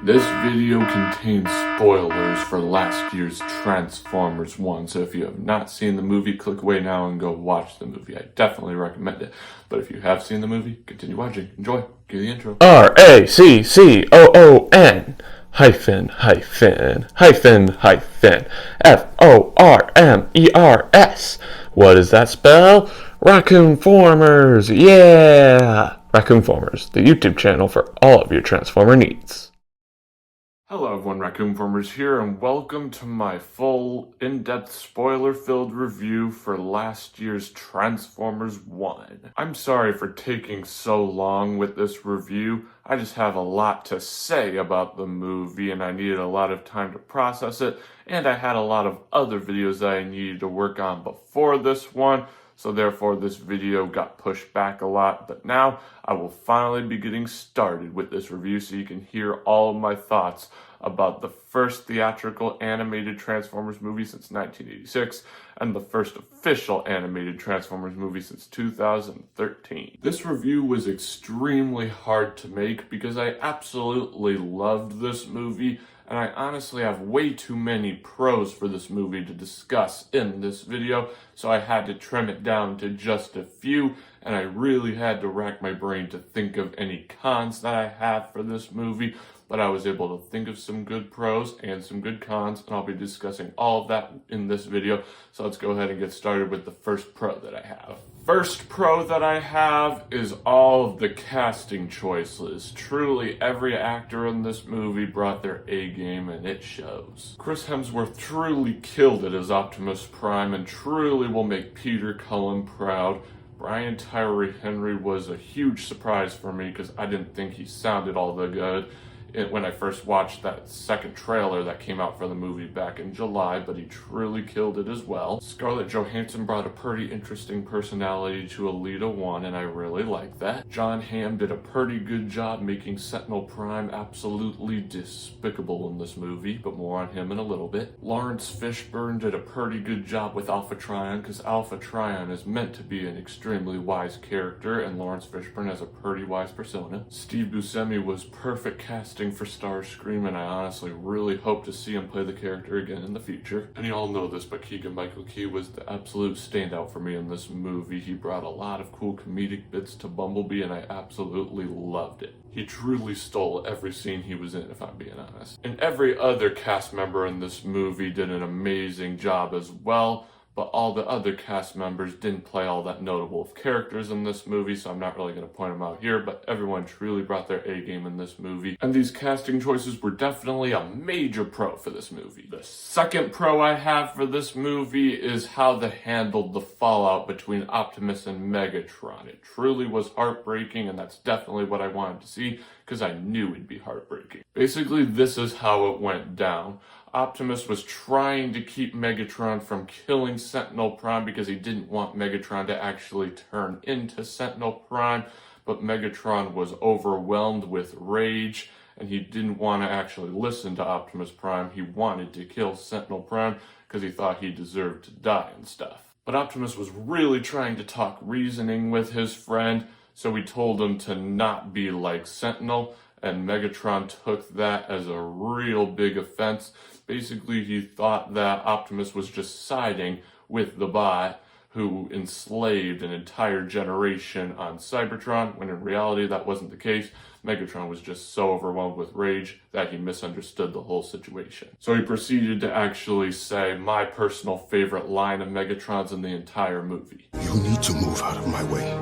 This video contains spoilers for last year's Transformers 1, so if you have not seen the movie, click away now and go watch the movie. I definitely recommend it. But if you have seen the movie, continue watching. Enjoy. Give the intro. RACCOON hyphen hyphen hyphen hyphen FORMERS. What does that spell? Raccoon-Formers. Yeah! Raccoon-Formers, the YouTube channel for all of your Transformer needs. Hello everyone, Raccoon-Formers here, and welcome to my full, in-depth, spoiler-filled review for last year's Transformers 1. I'm sorry for taking so long with this review. I just have a lot to say about the movie, and I needed a lot of time to process it, and I had a lot of other videos that I needed to work on before this one, so therefore this video got pushed back a lot, but now I will finally be getting started with this review so you can hear all of my thoughts about the first theatrical animated Transformers movie since 1986 and the first official animated Transformers movie since 2013. This review was extremely hard to make because I absolutely loved this movie, and I honestly have way too many pros for this movie to discuss in this video, so I had to trim it down to just a few, and I really had to rack my brain to think of any cons that I have for this movie, but I was able to think of some good pros and some good cons, and I'll be discussing all of that in this video, so let's go ahead and get started with the first pro that I have. First pro that I have is all of the casting choices. Truly, every actor in this movie brought their A-game, and it shows. Chris Hemsworth truly killed it as Optimus Prime and truly will make Peter Cullen proud. Brian Tyree Henry was a huge surprise for me because I didn't think he sounded all that good when I first watched that second trailer that came out for the movie back in July, but he truly killed it as well. Scarlett Johansson brought a pretty interesting personality to Alita 1, and I really like that. John Hamm did a pretty good job making Sentinel Prime absolutely despicable in this movie, but more on him in a little bit. Lawrence Fishburne did a pretty good job with Alpha Trion, because Alpha Trion is meant to be an extremely wise character, and Lawrence Fishburne has a pretty wise persona. Steve Buscemi was perfect casting for Starscream, and I honestly really hope to see him play the character again in the future. And you all know this, but Keegan-Michael Key was the absolute standout for me in this movie. He brought a lot of cool comedic bits to Bumblebee, and I absolutely loved it. He truly stole every scene he was in, if I'm being honest. And every other cast member in this movie did an amazing job as well, but all the other cast members didn't play all that notable of characters in this movie, so I'm not really going to point them out here, but everyone truly brought their A-game in this movie. And these casting choices were definitely a major pro for this movie. The second pro I have for this movie is how they handled the fallout between Optimus and Megatron. It truly was heartbreaking, and that's definitely what I wanted to see, because I knew it'd be heartbreaking. Basically, this is how it went down. Optimus was trying to keep Megatron from killing Sentinel Prime because he didn't want Megatron to actually turn into Sentinel Prime, but Megatron was overwhelmed with rage, and he didn't want to actually listen to Optimus Prime. He wanted to kill Sentinel Prime because he thought he deserved to die and stuff. But Optimus was really trying to talk reasoning with his friend, so he told him to not be like Sentinel, and Megatron took that as a real big offense. Basically, he thought that Optimus was just siding with the bot who enslaved an entire generation on Cybertron, when in reality that wasn't the case. Megatron was just so overwhelmed with rage that he misunderstood the whole situation. So he proceeded to actually say my personal favorite line of Megatron's in the entire movie. You need to move out of my way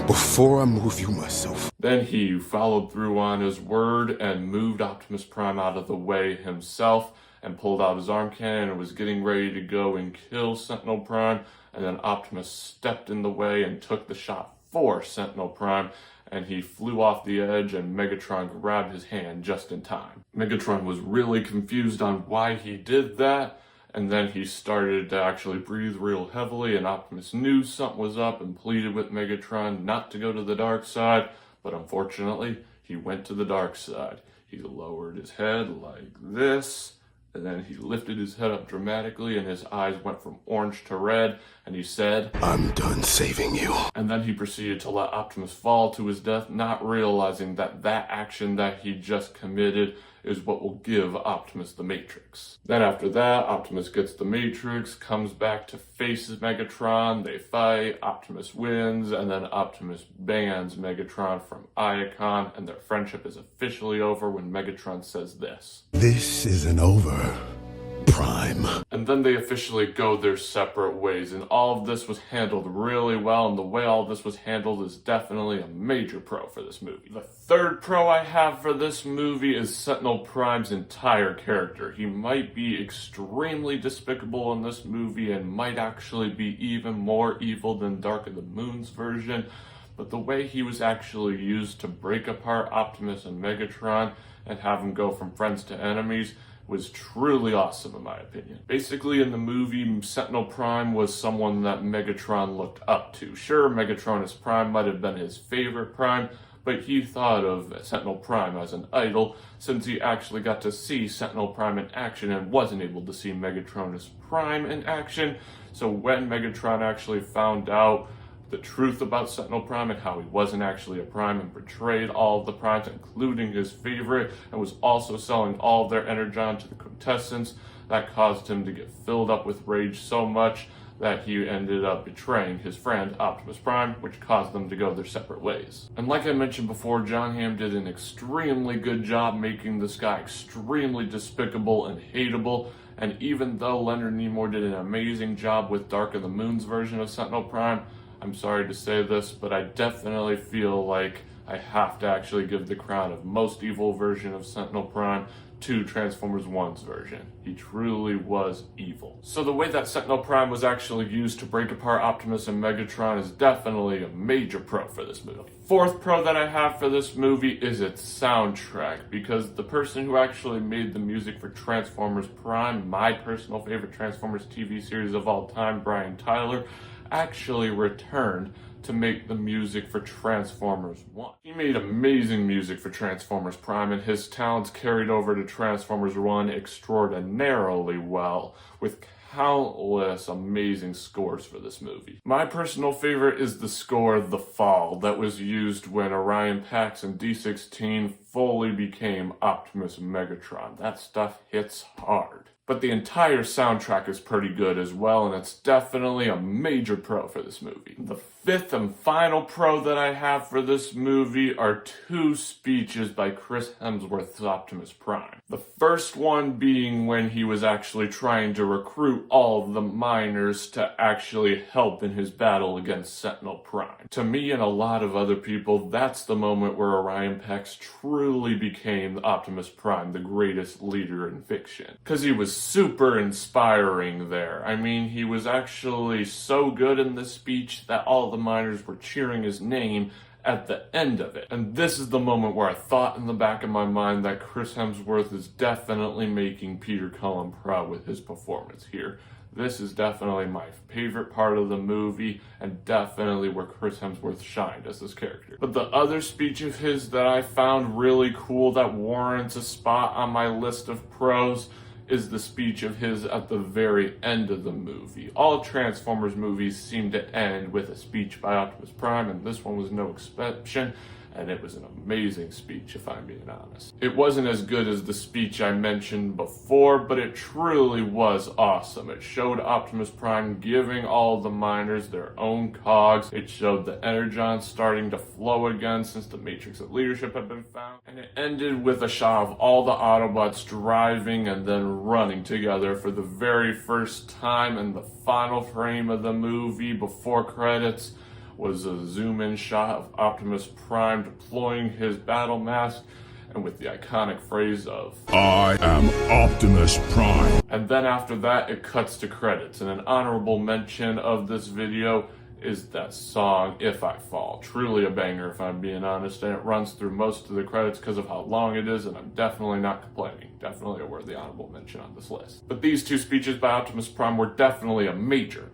before I move you myself. Then he followed through on his word and moved Optimus Prime out of the way himself and pulled out his arm cannon and was getting ready to go and kill Sentinel Prime, and then Optimus stepped in the way and took the shot for Sentinel Prime, and he flew off the edge and Megatron grabbed his hand just in time. Megatron was really confused on why he did that, and then he started to actually breathe real heavily, and Optimus knew something was up and pleaded with Megatron not to go to the dark side, but unfortunately, he went to the dark side. He lowered his head like this, And then he lifted his head up dramatically and his eyes went from orange to red, and he said, I'm done saving you. and then he proceeded to let Optimus fall to his death, not realizing that that action that he just committed is what will give Optimus the Matrix. Then after that, Optimus gets the Matrix, comes back to face Megatron, they fight, Optimus wins, and then Optimus bans Megatron from Iacon, and their friendship is officially over when Megatron says this. This isn't over, Prime. And then they officially go their separate ways, and all of this was handled really well, and the way all of this was handled is definitely a major pro for this movie. The third pro I have for this movie is Sentinel Prime's entire character. He might be extremely despicable in this movie and might actually be even more evil than Dark of the Moon's version, but the way he was actually used to break apart Optimus and Megatron and have them go from friends to enemies was truly awesome in my opinion. Basically in the movie, Sentinel Prime was someone that Megatron looked up to. Sure, Megatronus Prime might have been his favorite Prime, but he thought of Sentinel Prime as an idol since he actually got to see Sentinel Prime in action and wasn't able to see Megatronus Prime in action. So when Megatron actually found out the truth about Sentinel Prime and how he wasn't actually a Prime and betrayed all of the Primes, including his favorite, and was also selling all of their energon to the contestants, that caused him to get filled up with rage so much that he ended up betraying his friend Optimus Prime, which caused them to go their separate ways. And like I mentioned before, John Hamm did an extremely good job making this guy extremely despicable and hateable. And even though Leonard Nimoy did an amazing job with Dark of the Moon's version of Sentinel Prime, I'm sorry to say this, but I definitely feel like I have to actually give the crown of most evil version of Sentinel Prime to Transformers 1's version. He truly was evil. So the way that Sentinel Prime was actually used to break apart Optimus and Megatron is definitely a major pro for this movie. The fourth pro that I have for this movie is its soundtrack, because the person who actually made the music for Transformers Prime, my personal favorite Transformers TV series of all time, Brian Tyler, actually returned to make the music for Transformers 1. He made amazing music for Transformers Prime, and his talents carried over to Transformers 1 extraordinarily well, with countless amazing scores for this movie. My personal favorite is the score The Fall that was used when Orion, Pax and D-16 fully became Optimus and Megatron. That stuff hits hard. But the entire soundtrack is pretty good as well, and it's definitely a major pro for this movie. The fifth and final pro that I have for this movie are two speeches by Chris Hemsworth's Optimus Prime. The first one being when he was actually trying to recruit all the miners to actually help in his battle against Sentinel Prime. To me and a lot of other people, that's the moment where Orion Pax truly became Optimus Prime, the greatest leader in fiction. Because he was super inspiring there. I mean, he was actually so good in this speech that all the miners were cheering his name at the end of it. And this is the moment where I thought in the back of my mind that Chris Hemsworth is definitely making Peter Cullen proud with his performance here. This is definitely my favorite part of the movie, and definitely where Chris Hemsworth shined as this character. But the other speech of his that I found really cool that warrants a spot on my list of pros is the speech of his at the very end of the movie. All Transformers movies seem to end with a speech by Optimus Prime, and this one was no exception, and it was an amazing speech, if I'm being honest. It wasn't as good as the speech I mentioned before, but it truly was awesome. It showed Optimus Prime giving all the miners their own cogs. It showed the energon starting to flow again since the Matrix of Leadership had been found. And it ended with a shot of all the Autobots driving and then running together for the very first time, and the final frame of the movie before credits was a zoom-in shot of Optimus Prime deploying his battle mask, and with the iconic phrase of, I am Optimus Prime. and then after that it cuts to credits. And an honorable mention of this video is that song, If I Fall. Truly a banger, if I'm being honest, and it runs through most of the credits because of how long it is, and I'm definitely not complaining. Definitely a worthy honorable mention on this list. But these two speeches by Optimus Prime were definitely a major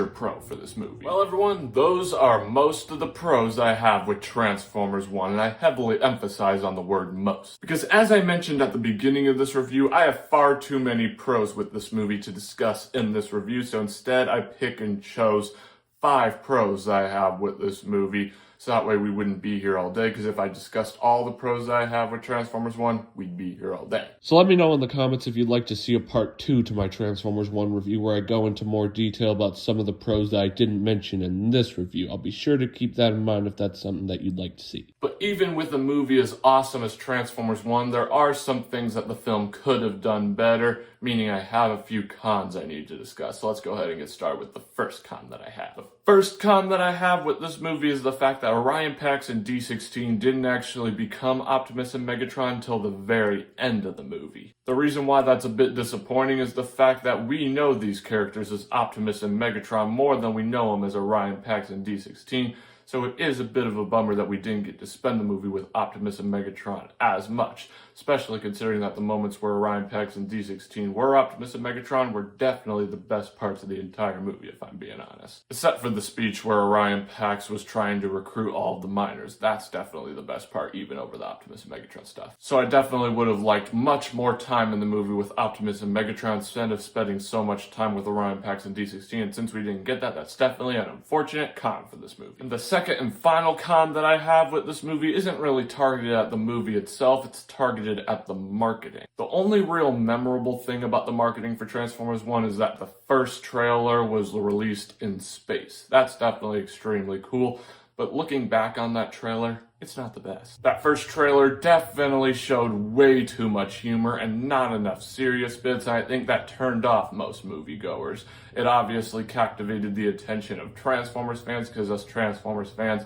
pro for this movie. Well, everyone, those are most of the pros I have with Transformers 1, and I heavily emphasize on the word most. Because as I mentioned at the beginning of this review, I have far too many pros with this movie to discuss in this review, so instead I pick and chose 5 pros I have with this movie, so that way we wouldn't be here all day, because if I discussed all the pros I have with Transformers 1, we'd be here all day. So let me know in the comments if you'd like to see a part 2 to my Transformers 1 review where I go into more detail about some of the pros that I didn't mention in this review. I'll be sure to keep that in mind if that's something that you'd like to see. But even with a movie as awesome as Transformers 1, there are some things that the film could have done better, meaning I have a few cons I need to discuss. So let's go ahead and get started with the first con that I have. The first con that I have with this movie is the fact that Orion, Pax and D-16 didn't actually become Optimus and Megatron until the very end of the movie. The reason why that's a bit disappointing is the fact that we know these characters as Optimus and Megatron more than we know them as Orion, Pax and D-16. So it is a bit of a bummer that we didn't get to spend the movie with Optimus and Megatron as much, especially considering that the moments where Orion, Pax, and D-16 were Optimus and Megatron were definitely the best parts of the entire movie, if I'm being honest. Except for the speech where Orion Pax was trying to recruit all of the miners. That's definitely the best part, even over the Optimus and Megatron stuff. So I definitely would have liked much more time in the movie with Optimus and Megatron instead of spending so much time with Orion, Pax, and D-16, and since we didn't get that, that's definitely an unfortunate con for this movie. And the second and final con that I have with this movie isn't really targeted at the movie itself, it's targeted at the marketing. The only real memorable thing about the marketing for Transformers 1 is that the first trailer was released in space. That's definitely extremely cool, but looking back on that trailer, it's not the best. That first trailer definitely showed way too much humor and not enough serious bits, and I think that turned off most moviegoers. It obviously captivated the attention of Transformers fans, because us Transformers fans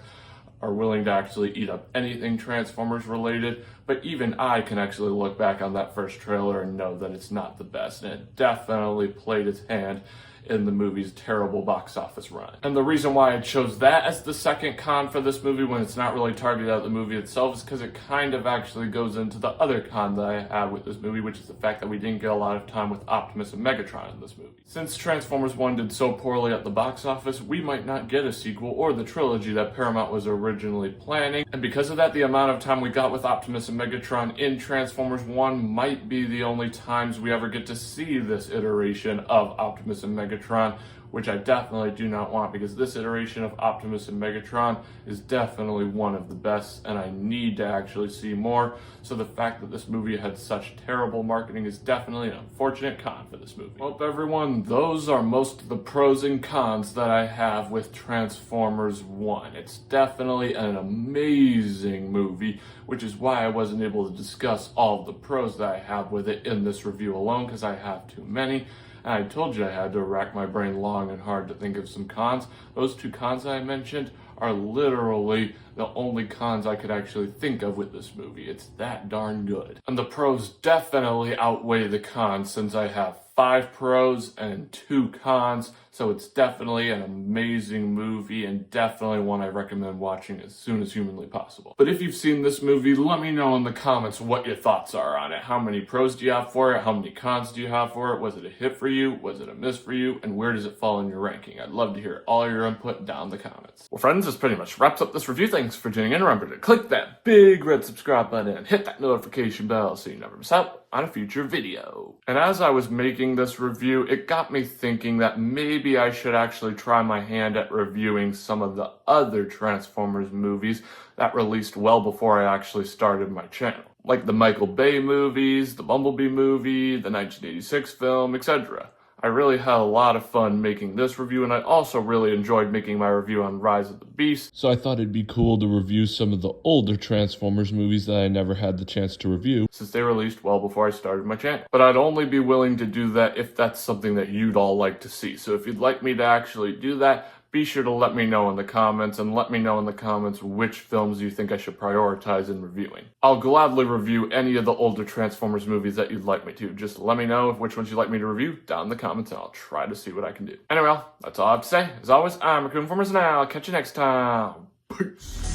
are willing to actually eat up anything Transformers related, but even I can actually look back on that first trailer and know that it's not the best, and it definitely played its hand in the movie's terrible box office run. And the reason why I chose that as the second con for this movie when it's not really targeted at the movie itself is because it kind of actually goes into the other con that I had with this movie, which is the fact that we didn't get a lot of time with Optimus and Megatron in this movie. Since Transformers 1 did so poorly at the box office, we might not get a sequel or the trilogy that Paramount was originally planning, and because of that, the amount of time we got with Optimus and Megatron in Transformers 1 might be the only times we ever get to see this iteration of Optimus and Megatron, which I definitely do not want, because this iteration of Optimus and Megatron is definitely one of the best, and I need to actually see more. So the fact that this movie had such terrible marketing is definitely an unfortunate con for this movie. Well, everyone, those are most of the pros and cons that I have with Transformers 1. It's definitely an amazing movie, which is why I wasn't able to discuss all of the pros that I have with it in this review alone, because I have too many. And I told you I had to rack my brain long and hard to think of some cons. Those 2 cons I mentioned are literally the only cons I could actually think of with this movie. It's that darn good. And the pros definitely outweigh the cons, since I have 5 pros and 2 cons, so it's definitely an amazing movie and definitely one I recommend watching as soon as humanly possible. But if you've seen this movie, let me know in the comments what your thoughts are on it. How many pros do you have for it? How many cons do you have for it? Was it a hit for you? Was it a miss for you? And where does it fall in your ranking? I'd love to hear all your input down in the comments. Well, friends, this pretty much wraps up this review. Thanks for tuning in. Remember to click that big red subscribe button and hit that notification bell so you never miss out on a future video. And as I was making this review, it got me thinking that maybe I should actually try my hand at reviewing some of the other Transformers movies that released well before I actually started my channel. Like the Michael Bay movies, the Bumblebee movie, the 1986 film, etc. I really had a lot of fun making this review, and I also really enjoyed making my review on Rise of the Beast. So I thought it'd be cool to review some of the older Transformers movies that I never had the chance to review, since they released well before I started my channel. But I'd only be willing to do that if that's something that you'd all like to see. So if you'd like me to actually do that, be sure to let me know in the comments, and let me know in the comments which films you think I should prioritize in reviewing. I'll gladly review any of the older Transformers movies that you'd like me to. Just let me know which ones you'd like me to review down in the comments, and I'll try to see what I can do. Anyway, that's all I have to say. As always, I'm Raccoon-Formers, and I'll catch you next time. Peace.